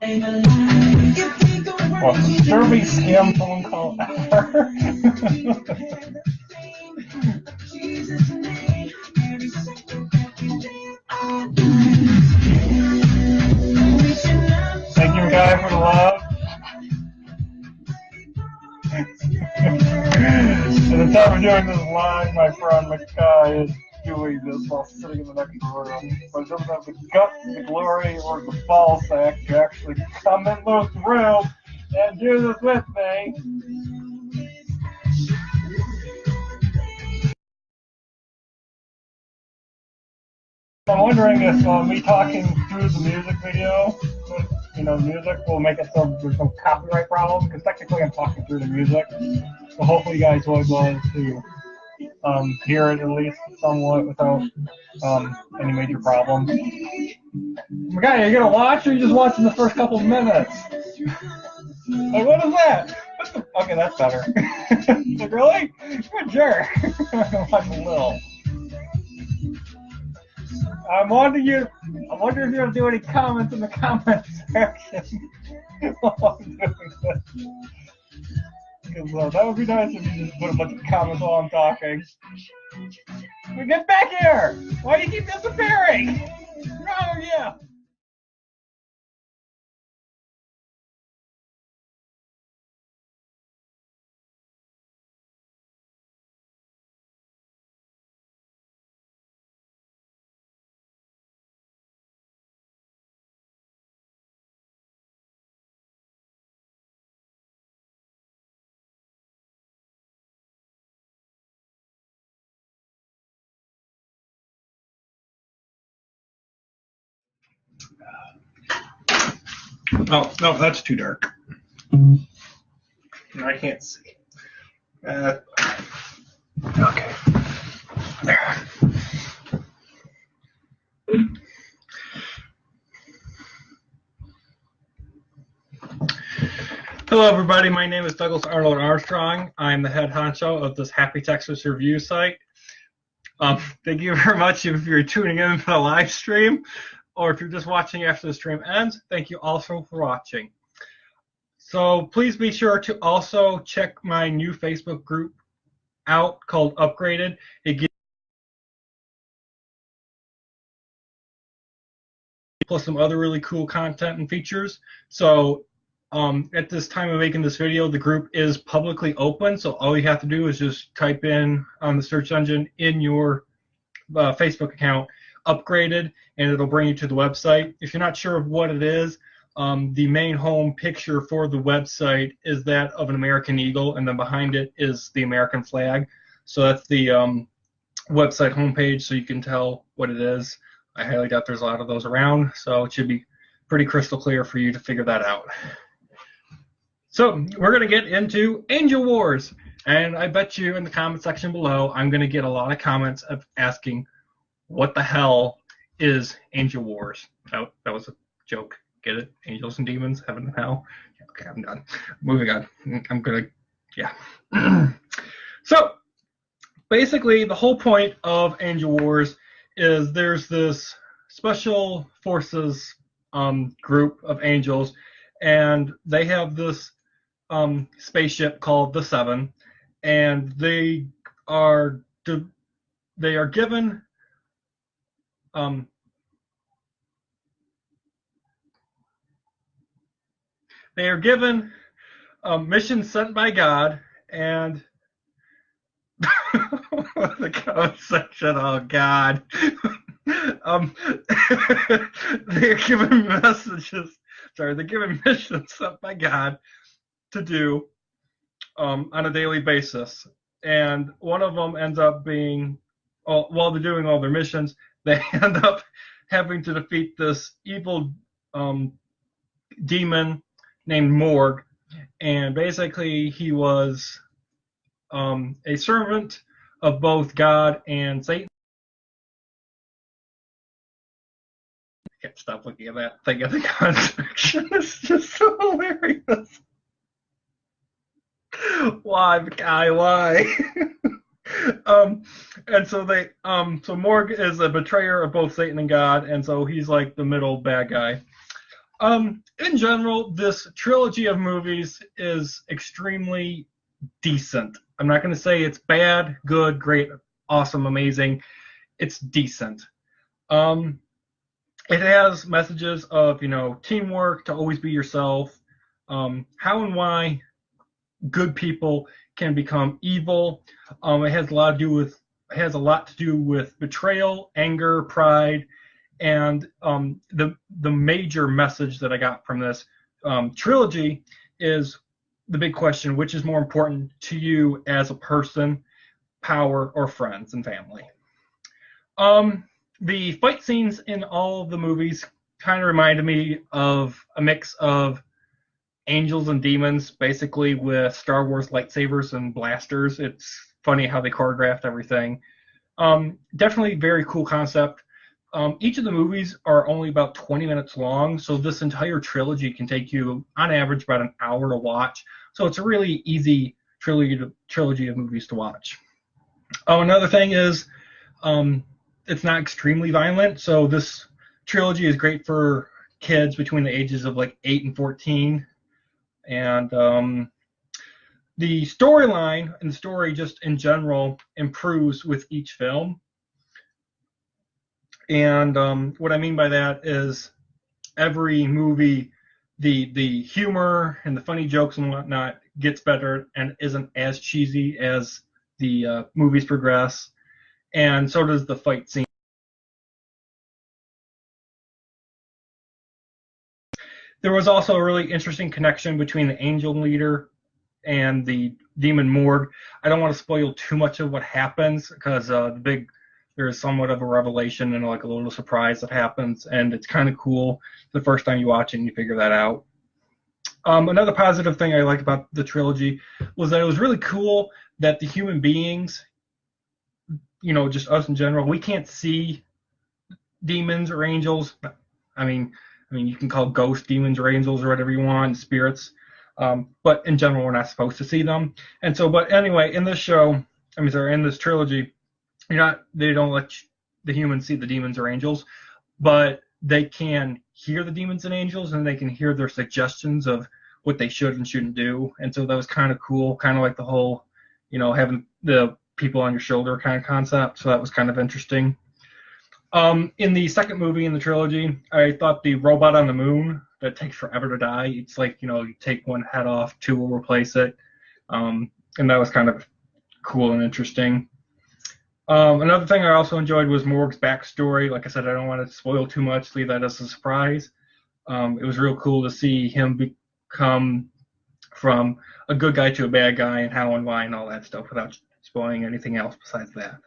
Well, disturbing scam phone call ever. Thank you, Guy, for the love. At the time of doing this live, my friend Mackay is doing this while sitting in the next room. But it doesn't have the guts, the glory, or the ball sack to actually come in this room and do this with me. I'm wondering if me talking through the music video, music will make it so there's no copyright problem, because technically I'm talking through the music. So hopefully you guys will be able to hear it at least somewhat without any major problems. Guy, are you gonna watch, or are you just watching the first couple of minutes? Like, what is that? Okay, that's better. Like, really? You're a jerk. I'm watching a little. I wonder if you're gonna do any comments in the comment section while I'm doing this. Because that would be nice if you just put a bunch of comments while I'm talking. Well, get back here! Why do you keep disappearing? What's wrong with you? Oh, no, that's too dark. I can't see. Okay. There. Hello, everybody. My name is Douglas Arnold Armstrong. I'm the head honcho of this Happy Texas Review site. Thank you very much if you're tuning in for the live stream, or if you're just watching after the stream ends. Thank you also for watching. So please be sure to also check my new Facebook group out called Upgraded. It gives plus some other really cool content and features. So at this time of making this video, the group is publicly open, so all you have to do is just type in on the search engine in your Facebook account, Upgraded, and it'll bring you to the website. If you're not sure of what it is, the main home picture for the website is that of an American eagle, and then behind it is the American flag. So that's the website homepage, so you can tell what it is. I highly doubt there's a lot of those around, so it should be pretty crystal clear for you to figure that out. So we're going to get into Angel Wars, and I bet you in the comment section below I'm going to get a lot of comments of asking, what the hell is Angel Wars? That was a joke. Get it? Angels and demons, heaven and hell. Okay, I'm done. Moving on. I'm going to, yeah. So basically the whole point of Angel Wars is there's this special forces group of angels, and they have this spaceship called the Seven, and they are given missions sent by God, and the comment section, oh God. They're given missions sent by God to do on a daily basis. And one of them ends up being, while they're doing all their missions, they end up having to defeat this evil demon named Morg. And basically he was a servant of both God and Satan. I can't stop looking at that thing in the comment section. It's just so hilarious. Why, guy? Why? And so so Morg is a betrayer of both Satan and God, and so he's like the middle bad guy. In general, this trilogy of movies is extremely decent. I'm not going to say it's bad, good, great, awesome, amazing. It's decent. Um, it has messages of, teamwork, to always be yourself, how and why good people can become evil. It has a lot to do with betrayal, anger, pride, and the major message that I got from this trilogy is the big question: which is more important to you as a person, power or friends and family? The fight scenes in all of the movies kind of reminded me of a mix of angels and demons, basically with Star Wars lightsabers and blasters. It's funny how they choreographed everything. Definitely very cool concept. Each of the movies are only about 20 minutes long, so this entire trilogy can take you, on average, about an hour to watch. So it's a really easy trilogy of movies to watch. Oh, another thing is it's not extremely violent, so this trilogy is great for kids between the ages of like 8 and 14. And the storyline and the story just in general improves with each film. And what I mean by that is every movie, the humor and the funny jokes and whatnot gets better and isn't as cheesy as the movies progress. And so does the fight scene. There was also a really interesting connection between the angel leader and the demon Morg. I don't want to spoil too much of what happens because there is somewhat of a revelation and like a little surprise that happens, and it's kind of cool the first time you watch it and you figure that out. Another positive thing I liked about the trilogy was that it was really cool that the human beings, just us in general, we can't see demons or angels. I mean, you can call ghosts demons or angels or whatever you want, spirits. But in general, we're not supposed to see them. And so, but anyway, in this show, in this trilogy, they don't let the humans see the demons or angels, but they can hear the demons and angels, and they can hear their suggestions of what they should and shouldn't do. And so that was kind of cool, kind of like the whole, having the people on your shoulder kind of concept. So that was kind of interesting. In the second movie in the trilogy, I thought the robot on the moon that takes forever to die, it's like, you take one head off, two will replace it. And that was kind of cool and interesting. Another thing I also enjoyed was Morg's backstory. Like I said, I don't want to spoil too much, leave that as a surprise. It was real cool to see him become from a good guy to a bad guy and how and why and all that stuff without spoiling anything else besides that.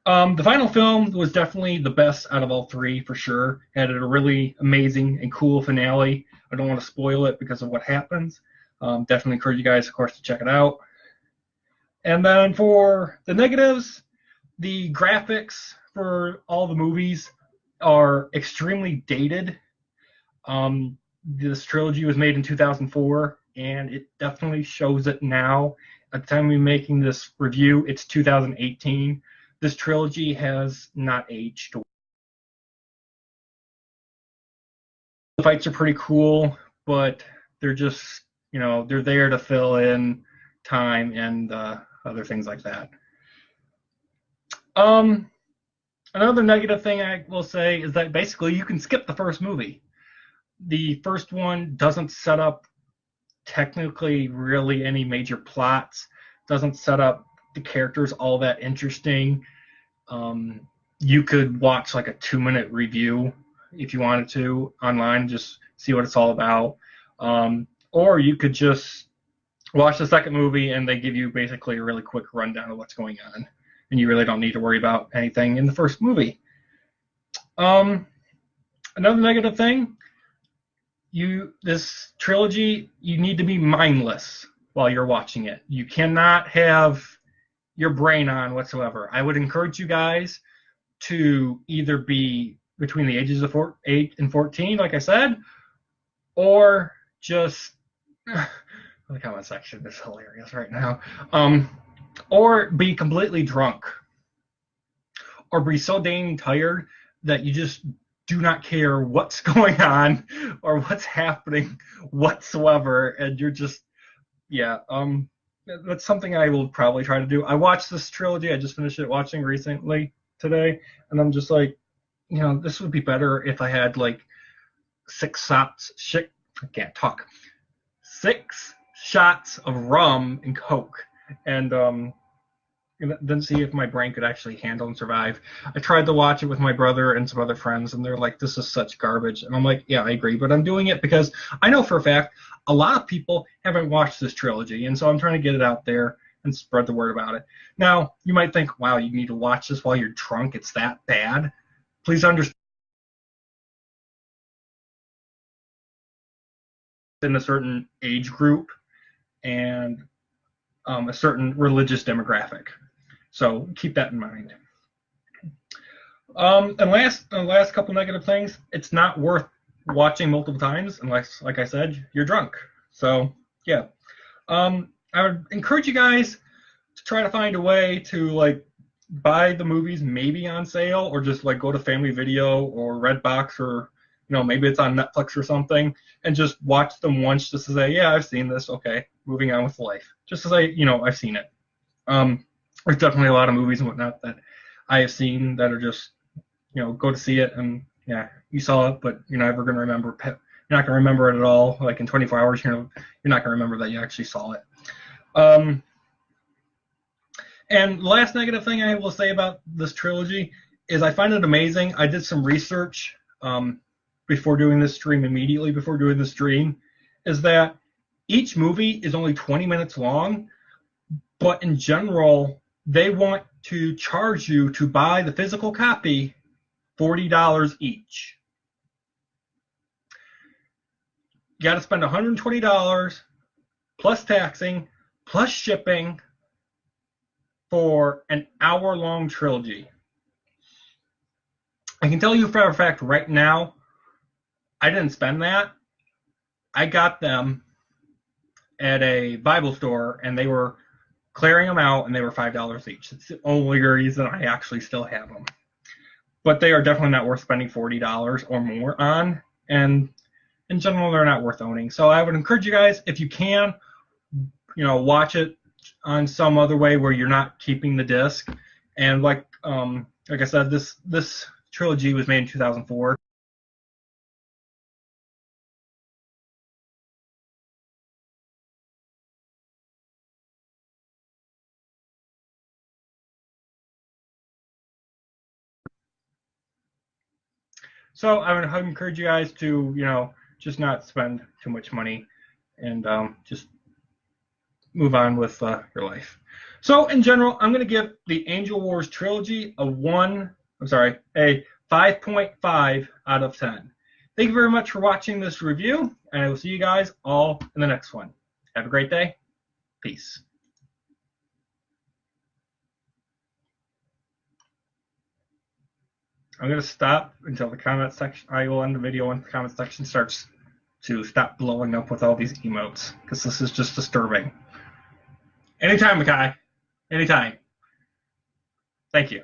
The final film was definitely the best out of all three, for sure. It had a really amazing and cool finale. I don't want to spoil it because of what happens. Definitely encourage you guys, of course, to check it out. And then for the negatives, the graphics for all the movies are extremely dated. This trilogy was made in 2004, and it definitely shows it now. At the time we're making this review, it's 2018. This trilogy has not aged. The fights are pretty cool, but they're just, they're there to fill in time and other things like that. Another negative thing I will say is that basically you can skip the first movie. The first one doesn't set up technically really any major plots, doesn't set up the characters all that interesting. You could watch like a 2-minute review if you wanted to online, just see what it's all about. Or you could just watch the second movie and they give you basically a really quick rundown of what's going on. And you really don't need to worry about anything in the first movie. Another negative thing, this trilogy, you need to be mindless while you're watching it. You cannot have your brain on whatsoever. I would encourage you guys to either be between the ages of 8 and 14, like I said, or just the comment section is hilarious right now. Or be completely drunk, or be so dang tired that you just do not care what's going on or what's happening whatsoever, and you're just, yeah, that's something I will probably try to do. I watched this trilogy. I just finished it watching recently today, and I'm just like, this would be better if I had like six shots. Shit, I can't talk. 6 shots of rum and Coke, and then see if my brain could actually handle and survive. I tried to watch it with my brother and some other friends, and they're like, "This is such garbage." And I'm like, "Yeah, I agree, but I'm doing it because I know for a fact a lot of people haven't watched this trilogy, and so I'm trying to get it out there and spread the word about it." Now, you might think, "Wow, you need to watch this while you're drunk? It's that bad?" Please understand, in a certain age group and a certain religious demographic. So keep that in mind. And last couple negative things, it's not worth watching multiple times unless, like I said, you're drunk. So yeah, I would encourage you guys to try to find a way to like buy the movies maybe on sale, or just like go to Family Video or Redbox, or maybe it's on Netflix or something, and just watch them once just to say, yeah, I've seen this. Okay, moving on with life. Just to say, I've seen it. There's definitely a lot of movies and whatnot that I have seen that are just, go to see it, and yeah, you saw it, but you're never going to remember. You're not going to remember it at all. Like in 24 hours, you're not going to remember that you actually saw it. And the last negative thing I will say about this trilogy is I find it amazing. I did some research before doing this stream, immediately before doing the stream, is that each movie is only 20 minutes long, but in general, they want to charge you to buy the physical copy $40 each. You got to spend $120 plus taxing, plus shipping for an hour-long trilogy. I can tell you for a fact right now, I didn't spend that. I got them at a Bible store, and they were clearing them out, and they were $5 each. It's the only reason I actually still have them. But they are definitely not worth spending $40 or more on, and in general, they're not worth owning. So I would encourage you guys, if you can, watch it on some other way where you're not keeping the disc. And like I said, this trilogy was made in 2004. So I would encourage you guys to, just not spend too much money, and just move on with your life. So in general, I'm going to give the Angel Wars trilogy a 5.5 out of 10. Thank you very much for watching this review, and I will see you guys all in the next one. Have a great day. Peace. I'm going to stop until the comment section. I will end the video when the comment section starts to stop blowing up with all these emotes, because this is just disturbing. Anytime, Makai. Anytime. Thank you.